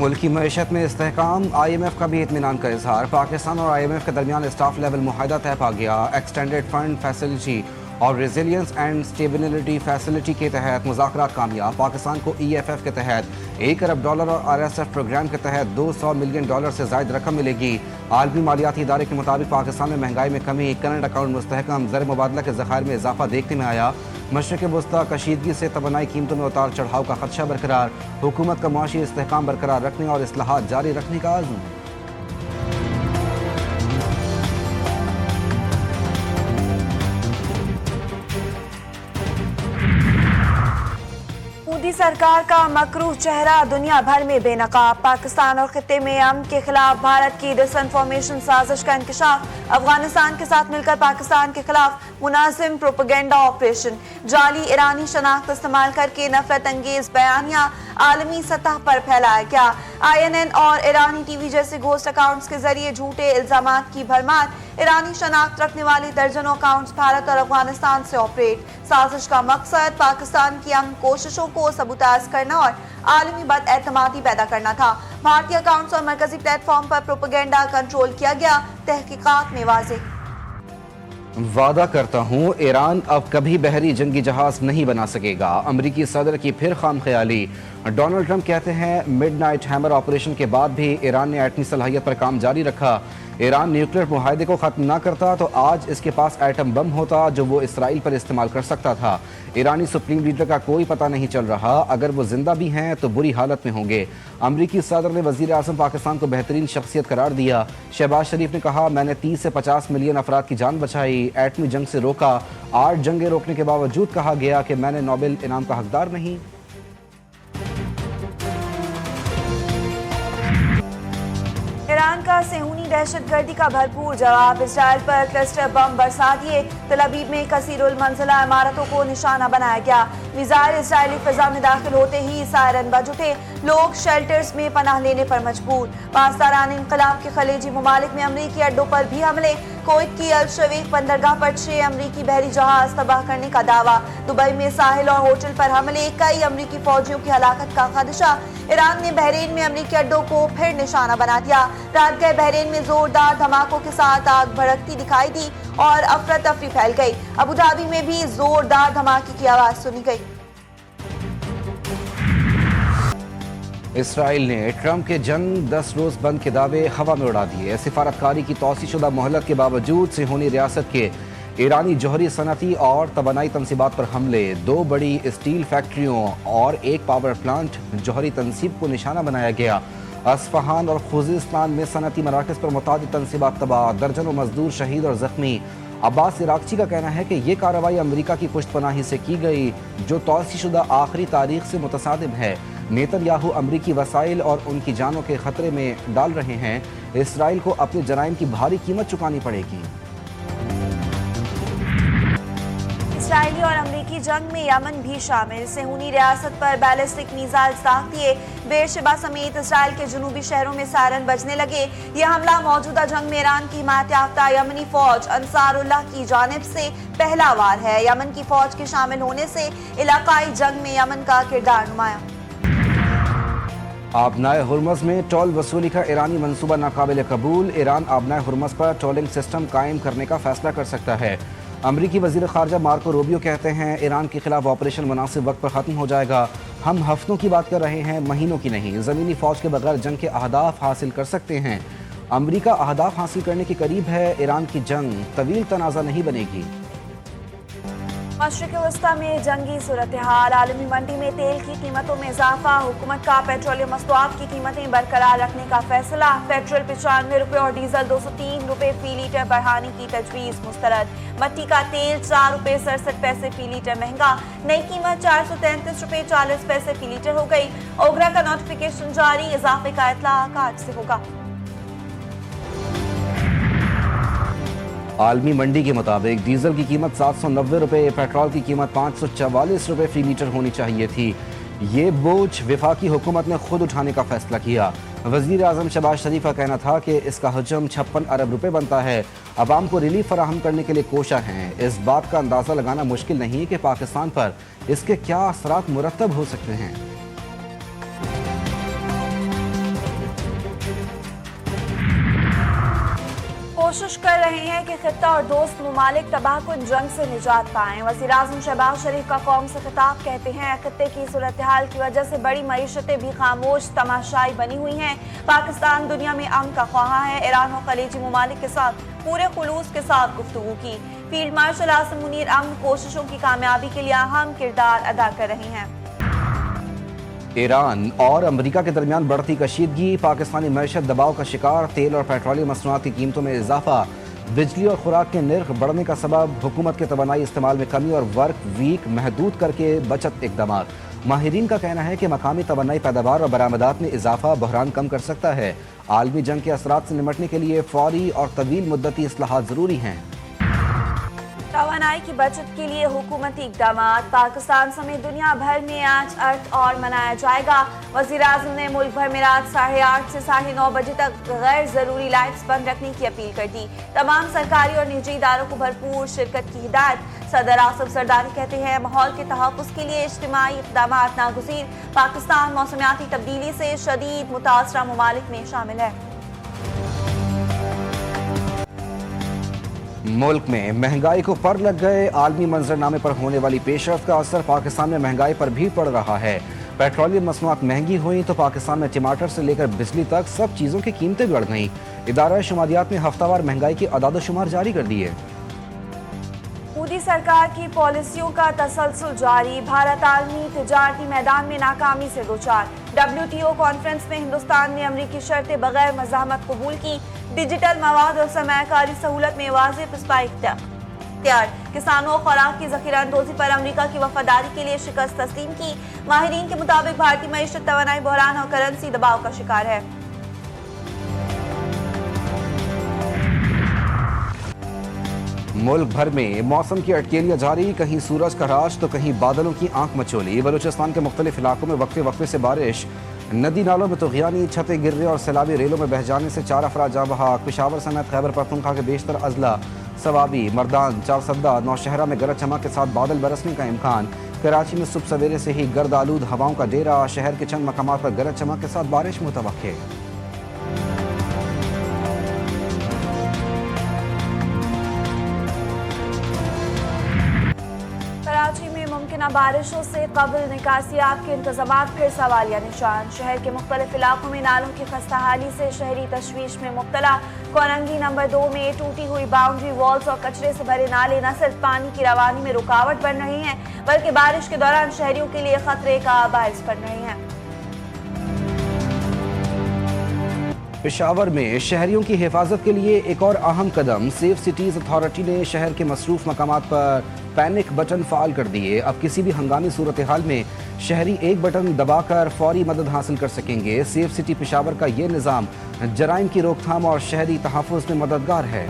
मुल्क की मईशत में इस्तेहकाम, IMF का भी इत्मीनान का इजहार। पाकिस्तान और IMF के दरमियान स्टाफ लेवल मुआहदा तय पा गया। एक्सटेंडेड फंड फैसिलिटी और रेजिलियंस एंड स्टेबिलिटी फैसिलिटी के तहत मुज़ाकरात कामयाब। पाकिस्तान को EFF के तहत $1 अरब और RSF प्रोग्राम के तहत $200 मिलियन से ज़ायद रकम मिलेगी। आलमी मालियाती इदारे के मुताबिक पाकिस्तान में महंगाई में कमी, करंट अकाउंट मुस्तहकम, ज़र मुबादला के ज़खायर में इजाफा देखने में आया। मशरक़ वस्ता कशीदगी से तवानाई कीमतों में उतार चढ़ाव का खदशा बरकरार। हुकूमत का मुआशी इस्तेहकाम बरकरार रखने और इस्लाहात जारी रखने का आज़म। मोदी सरकार का मकरूह चेहरा दुनिया भर में बेनकाब। पाकिस्तान और खित्ते में अमन के खिलाफ भारत की डिसइंफॉर्मेशन साजिश का इंकशाफ। अफगानिस्तान के साथ मिलकर पाकिस्तान के खिलाफ मुनाजिम प्रोपेगेंडा ऑपरेशन। जाली ईरानी शनाख्त इस्तेमाल करके नफरत अंगेज बयानिया आलमी सतह पर फैलाया गया। INN और ईरानी TV जैसे घोस्ट अकाउंट्स के जरिए झूठे इल्जामात की भरमार। ईरानी शनाख्त रखने वाली दर्जनों अकाउंट्स भारत और अफगानिस्तान से ऑपरेट। साजिश का मकसद पाकिस्तान की अमन कोशिशों को सबूताज करना और आलमी बदएतमादी पैदा करना था। भारतीय अकाउंट्स और मरकजी प्लेटफॉर्म पर प्रोपेगेंडा कंट्रोल किया गया। तहकीकात में वाज़ेह। वादा करता हूँ ईरान अब कभी बहरी जंगी जहाज नहीं बना सकेगा। अमरीकी सदर की फिर खाम ख्याली। डोनाल्ड ट्रंप कहते हैं मिडनाइट हैमर ऑपरेशन के बाद भी ईरान ने एटमी सलाहियत पर काम जारी रखा। ईरान न्यूक्लियर मुआहदे को ख़त्म ना करता तो आज इसके पास एटम बम होता जो वो इसराइल पर इस्तेमाल कर सकता था। ईरानी सुप्रीम लीडर का कोई पता नहीं चल रहा। अगर वो जिंदा भी हैं तो बुरी हालत में होंगे। अमरीकी सदर ने वज़ीर आज़म पाकिस्तान को बेहतरीन शख्सियत करार दिया। शहबाज शरीफ ने कहा मैंने 30 से 50 मिलियन अफराद की जान बचाई, एटमी जंग से रोका। 8 जंगें रोकने के बावजूद कहा गया कि मैंने नोबेल इनाम का हकदार नहीं। ईरान का सेहूनी दहशतगर्दी का भरपूर जवाब। इसराइल पर क्लस्टर बम बरसा दिए। तल अवीव में कसीरुल मंजिला इमारतों को निशाना बनाया गया। मिसाइल इसराइली फिजा में दाखिल होते ही सायरन बज उठे। लोग शेल्टर्स में पनाह लेने पर मजबूर। पाकिस्तान इनकलाब के खलीजी ममालिक में अमरीकी अड्डों पर भी हमले। कुवैत की अल शवीक बंदरगाह पर 6 अमरीकी बहरी जहाज तबाह करने का दावा। दुबई में साहिल और होटल पर हमले, कई अमरीकी फौजियों की हलाकत का खदशा। ईरान ने बहरीन में अमरीकी अड्डों को फिर निशाना बना दिया। रात गए बहरीन में जोरदार धमाकों के साथ आग भड़कती दिखाई दी और अफरा तफरी फैल गई। अबू धाबी में भी जोरदार धमाके की आवाज सुनी गई। इसराइल ने ट्रंप के जंग 10 रोज बंद के दावे हवा में उड़ा दिए। सिफारतकारी की तौसीशुदा मोहलत के बावजूद सेहूनी रियासत के ईरानी जौहरी सनती और तवानाई तनसीबात पर हमले। 2 बड़ी स्टील फैक्ट्रियों और 1 पावर प्लांट जौहरी तनसीब को निशाना बनाया गया। अस्फहान और खुजिस्तान में सनती मराकज़ पर मुतादिद तनसीबात तबाह, दर्जनों मजदूर शहीद और जख्मी। अब्बास इराक़ची का कहना है कि ये कार्रवाई अमरीका की पुश्तपनाही से की गई जो तौसीशुदा आखिरी तारीख से मुतसादिम है। नेतन्याहू अमरीकी वसाइल और उनकी जानों के खतरे में डाल रहे हैं। इसराइल को अपने जराइम की भारी कीमत चुकानी पड़ेगी। इसराइली और अमरीकी जंग में यमन भी शामिल। सेहूनी रियासत पर बैलिस्टिक मिसाइल दाग दिए। बेरशेबा समेत इसराइल के जुनूबी शहरों में सायरन बजने लगे। यह हमला मौजूदा जंग में ईरान की हिमायत याफ्ता यमनी फौज अंसारुल्लाह की जानिब से पहला वार है। यमन की फौज के शामिल होने से इलाकाई जंग में यमन का किरदार नुमाया। आबनाए हुर्मज़ में टोल वसूली का ईरानी मंसूबा नाकाबिल कबूल। ईरान आबनाए हुर्मज़ पर टोलिंग सिस्टम कायम करने का फैसला कर सकता है। अमरीकी वज़ीर ख़ारजा मार्को रूबियो कहते हैं ईरान के खिलाफ ऑपरेशन मुनासिब वक्त पर ख़त्म हो जाएगा। हम हफ्तों की बात कर रहे हैं, महीनों की नहीं। ज़मीनी फ़ौज के बगैर जंग के अहदाफ हासिल कर सकते हैं। अमरीका अहदाफ हासिल करने के करीब है। ईरान की जंग तवील तनाज़ा नहीं बनेगी। मशरिक़ वस्ता में जंगी सूरत हाल। आलमी मंडी में तेल की कीमतों में इजाफा। हुकूमत का पेट्रोलियम मसनूआत की कीमतें बरकरार रखने का फैसला। पेट्रोल 95 रुपये और डीजल 203 रुपये फी लीटर बढ़ाने की तजवीज़ मुस्तरद। मट्टी का तेल 4 रुपये 67 पैसे फी लीटर महंगा। नई कीमत 433 रुपये 40 पैसे फी लीटर हो गई। ओगरा का नोटिफिकेशन जारी। इजाफे का इत्तलाक आज से होगा। आलमी मंडी के मुताबिक डीजल की कीमत 790 रुपये, पेट्रोल की कीमत 544 रुपये फी लीटर होनी चाहिए थी। ये बोझ वफाकी हुकूमत ने खुद उठाने का फैसला किया। वज़ीर आज़म शहबाज शरीफ का कहना था कि इसका हजम 56 अरब रुपये बनता है। अवाम को रिलीफ फराहम करने के लिए कोशा हैं। इस बात का अंदाज़ा लगाना मुश्किल नहीं है कि पाकिस्तान पर इसके क्या असरात मुरतब हो सकते हैं। कोशिश कर रहे हैं कि खित्ता और दोस्त ममालिक तबाहकुन जंग से निजात पाएं। वज़ीर-ए-आज़म शहबाज शरीफ का कौम से खिताब, कहते हैं खित्ते की सूरत हाल की वजह से बड़ी मईशतें भी खामोश तमाशाई बनी हुई हैं। पाकिस्तान दुनिया में अमन का ख्वाह है। ईरान और खलीजी ममालिक के साथ पूरे खुलूस के साथ गुफ्तगू की। फील्ड मार्शल आसिम मुनीर अमन कोशिशों की कामयाबी के लिए अहम किरदार अदा कर रहे हैं। ईरान और अमेरिका के दरमियान बढ़ती कशीदगी, पाकिस्तानी मईशत दबाव का शिकार, तेल और पेट्रोलियम मसनूआत की कीमतों में इजाफा, बिजली और खुराक के निर्ख बढ़ने का सबब, हुकूमत के तवानाई इस्तेमाल में कमी और वर्क वीक महदूद करके बचत इकदाम। माहिरीन का कहना है कि मकामी तवानाई पैदावार और बरामदात में इजाफा बहरान कम कर सकता है। आलमी जंग के असरात से निमटने के लिए फौरी और तवील मुद्दती इस्लाहात जरूरी हैं। तवानाई की बचत के लिए हुकूमती इकदाम, पाकिस्तान समेत दुनिया भर में आज अर्थ और मनाया जाएगा। वज़ीर-ए-आज़म ने मुल्क भर में रात 8:30 से 9:30 बजे तक गैर जरूरी लाइट्स बंद रखने की अपील कर दी। तमाम सरकारी और निजी इदारों को भरपूर शिरकत की हिदायत। सदर आसिफ जरदारी कहते हैं माहौल के तहफ़्फ़ुज़ के लिए इज्तिमाई इक़दाम नागुज़ीर। पाकिस्तान मौसमियाती तब्दीली से शदीद मुतासरा ममालिक में शामिल है। मुल्क में महंगाई को पर लग गए, आलमी मंजरनामे पर होने वाली पेशरफ्त का असर पाकिस्तान में महंगाई पर भी पड़ रहा है। पेट्रोलियम मसनूआत महंगी हुई तो पाकिस्तान में टमाटर से लेकर बिजली तक सब चीज़ों की कीमतें बढ़ गईं। इदारा शुमारियात ने हफ्तावार महंगाई की अदाद-ओ-शुमार जारी कर दिए। मोदी सरकार की पॉलिसियों का तसलसल जारी, भारत आलमी तिजारती मैदान में नाकामी से दो चार। WTO कॉन्फ्रेंस में हिंदुस्तान ने अमरीकी शर्तें बगैर मज़ाहमत कबूल की। डिजिटल मवाद और सरमायाकारी सहूलत में वाज़ेह पिस्पाई इख्तियार। किसानों और खुराक की ज़ख़ीरा अंदोज़ी पर अमरीका की वफादारी के लिए शिकस्त तस्लीम की। माहिरीन के मुताबिक भारतीय मईशत तवानाई बहरान और करेंसी दबाव का शिकार है। मुल्क भर में मौसम की अटकेलियां जारी, कहीं सूरज का राज तो कहीं बादलों की आंख मचोली। बलूचिस्तान के मुख्तलिफ इलाकों में वक्फे वक्फे से बारिश, नदी नालों में तुग़यानी, छतें गिरने और सैलाबी रेलों में बह जाने से 4 अफराद जाँ बहक। पेशावर समेत खैबर पख्तूनख्वा के बेशतर अजला, सवाबी, मर्दान, चारसद्दा, नौशहरा में गरज चमक के साथ बादल बरसने का इम्कान। कराची में सुबह सवेरे से ही गर्द आलूद हवाओं का डेरा, शहर के चंद मकामात पर गरज चमक के साथ बारिश मुतवक्के। कराची में मुमकिन बारिशों से कबल निकासियात के इंतजामात फिर सवालिया निशान। शहर के मुख्तलिफ इलाकों में नालों की खस्ताहाली से शहरी तशवीश में मुब्तला। कोरंगी नंबर 2 में टूटी हुई बाउंड्री वॉल्स और कचरे से भरे नाले न सिर्फ पानी की रवानी में रुकावट बन रहे हैं बल्कि बारिश के दौरान शहरियों के लिए खतरे का बायस बन रहे हैं। पेशावर में शहरियों की हिफाजत के लिए एक और अहम कदम, सेफ सिटीज अथॉरिटी ने शहर के मसरूफ मकामात पर पैनिक बटन फाल कर दिए। अब किसी भी हंगामी सूरत हाल में शहरी एक बटन दबाकर फौरी मदद हासिल कर सकेंगे। सेफ सिटी पेशावर का ये निज़ाम जराइम की रोकथाम और शहरी तहफ़्फ़ुज़ में मददगार है।